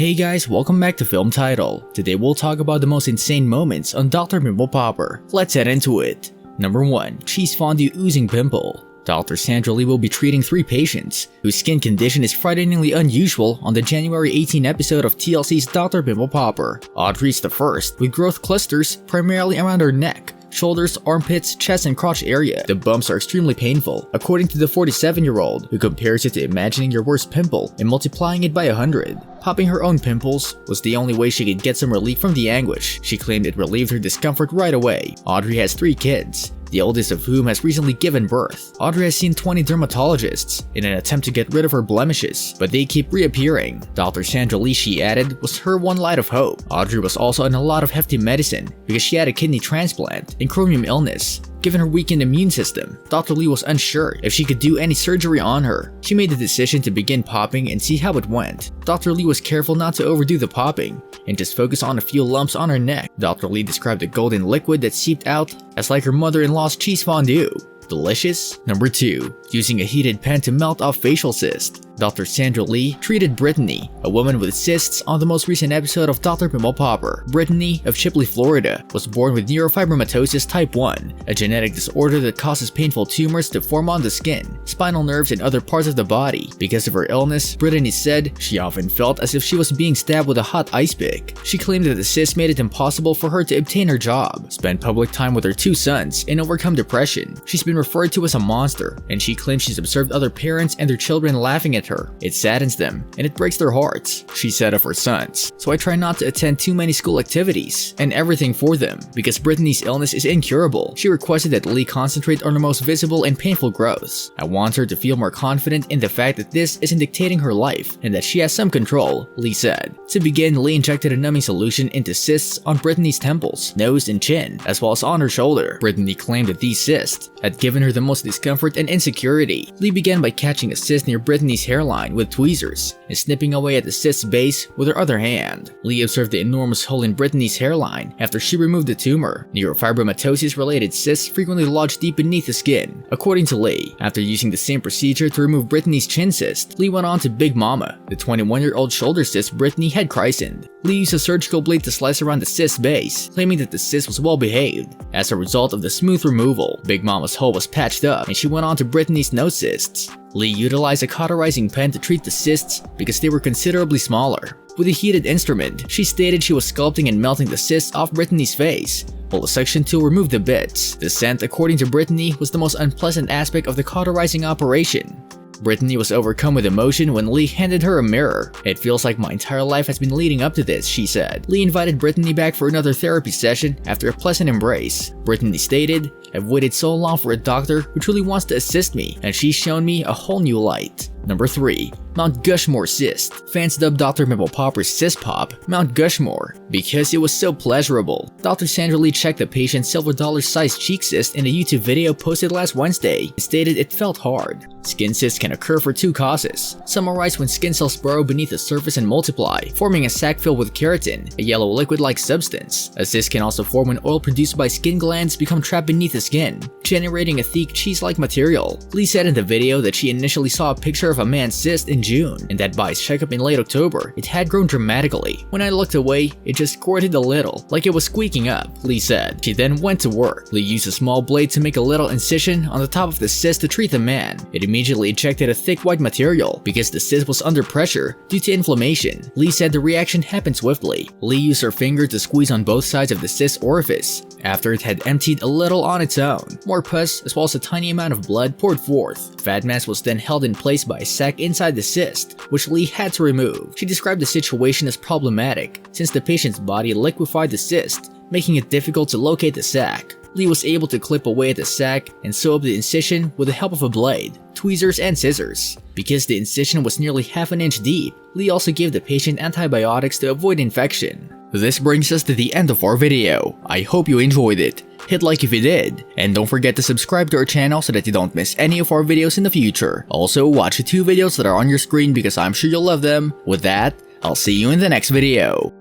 Hey guys, welcome back to Film Title. Today we'll talk about the most insane moments on Dr. Pimple Popper. Let's head into it. Number 1. Cheese Fondue Oozing Pimple. Dr. Sandra Lee will be treating 3 patients whose skin condition is frighteningly unusual on the January 18 episode of TLC's Dr. Pimple Popper. Audrey's the first, with growth clusters primarily around her neck, shoulders, armpits, chest, and crotch area. The bumps are extremely painful, according to the 47-year-old, who compares it to imagining your worst pimple and multiplying it by 100. Popping her own pimples was the only way she could get some relief from the anguish. She claimed it relieved her discomfort right away. Audrey has 3 kids, the oldest of whom has recently given birth. Audrey has seen 20 dermatologists in an attempt to get rid of her blemishes, but they keep reappearing. Dr. Sandra Lee, she added, was her one light of hope. Audrey was also on a lot of hefty medicine because she had a kidney transplant and chromium illness. Given her weakened immune system, Dr. Lee was unsure if she could do any surgery on her. She made the decision to begin popping and see how it went. Dr. Lee was careful not to overdo the popping and just focus on a few lumps on her neck. Dr. Lee described the golden liquid that seeped out as like her mother-in-law's cheese fondue. Delicious? Number 2. Using a heated pan to melt off facial cyst. Dr. Sandra Lee treated Brittany, a woman with cysts, on the most recent episode of Dr. Pimple Popper. Brittany of Chipley, Florida, was born with neurofibromatosis type 1, a genetic disorder that causes painful tumors to form on the skin, spinal nerves, and other parts of the body. Because of her illness, Brittany said she often felt as if she was being stabbed with a hot ice pick. She claimed that the cyst made it impossible for her to obtain her job, spend public time with her 2 sons, and overcome depression. She's been referred to as a monster, and she claims she's observed other parents and their children laughing at her. It saddens them, and it breaks their hearts. She said of her sons, "So I try not to attend too many school activities and everything for them because Brittany's illness is incurable." She requested that Lee concentrate on her most visible and painful growths. "I want her to feel more confident in the fact that this isn't dictating her life and that she has some control," Lee said. To begin, Lee injected a numbing solution into cysts on Brittany's temples, nose, and chin, as well as on her shoulder. Brittany claimed that these cysts had given her the most discomfort and insecurity. Lee began by catching a cyst near Brittany's hairline with tweezers and snipping away at the cyst's base with her other hand. Lee observed the enormous hole in Brittany's hairline after she removed the tumor. Neurofibromatosis-related cysts frequently lodge deep beneath the skin. According to Lee, after using the same procedure to remove Brittany's chin cyst, Lee went on to Big Mama, the 21-year-old shoulder cyst Brittany had christened. Lee used a surgical blade to slice around the cyst's base, claiming that the cyst was well behaved. As a result of the smooth removal, Big Mama's hole was patched up and she went on to Brittany's nose cysts. Lee utilized a cauterizing pen to treat the cysts because they were considerably smaller. With a heated instrument, she stated she was sculpting and melting the cysts off Brittany's face, while the suction tool removed the bits. The scent, according to Brittany, was the most unpleasant aspect of the cauterizing operation. Brittany was overcome with emotion when Lee handed her a mirror. "It feels like my entire life has been leading up to this," she said. Lee invited Brittany back for another therapy session after a pleasant embrace. Brittany stated, "I've waited so long for a doctor who truly wants to assist me, and she's shown me a whole new light." Number 3. Mount Gushmore Cyst. Fans dubbed Dr. Pimple Popper's cyst pop Mount Gushmore because it was so pleasurable. Dr. Sandra Lee checked the patient's silver dollar-sized cheek cyst in a YouTube video posted last Wednesday and stated it felt hard. Skin cysts can occur for 2 causes. Some arise when skin cells burrow beneath the surface and multiply, forming a sac filled with keratin, a yellow liquid-like substance. A cyst can also form when oil produced by skin glands become trapped beneath the skin, generating a thick cheese-like material. Lee said in the video that she initially saw a picture of a man's cyst in June, and that by his checkup in late October, it had grown dramatically. "When I looked away, it just squirted a little, like it was squeaking up," Lee said. She then went to work. Lee used a small blade to make a little incision on the top of the cyst to treat the man. It immediately ejected a thick white material because the cyst was under pressure due to inflammation. Lee said the reaction happened swiftly. Lee used her finger to squeeze on both sides of the cyst orifice after it had emptied a little on its own. More pus, as well as a tiny amount of blood, poured forth. Fat mass was then held in place by a sac inside the cyst, which Lee had to remove. She described the situation as problematic since the patient's body liquefied the cyst, making it difficult to locate the sac. Lee was able to clip away at the sac and sew up the incision with the help of a blade, tweezers, and scissors. Because the incision was nearly half an inch deep, Lee also gave the patient antibiotics to avoid infection. This brings us to the end of our video. I hope you enjoyed it. Hit like if you did, and don't forget to subscribe to our channel so that you don't miss any of our videos in the future. Also, watch the 2 videos that are on your screen because I'm sure you'll love them. With that, I'll see you in the next video.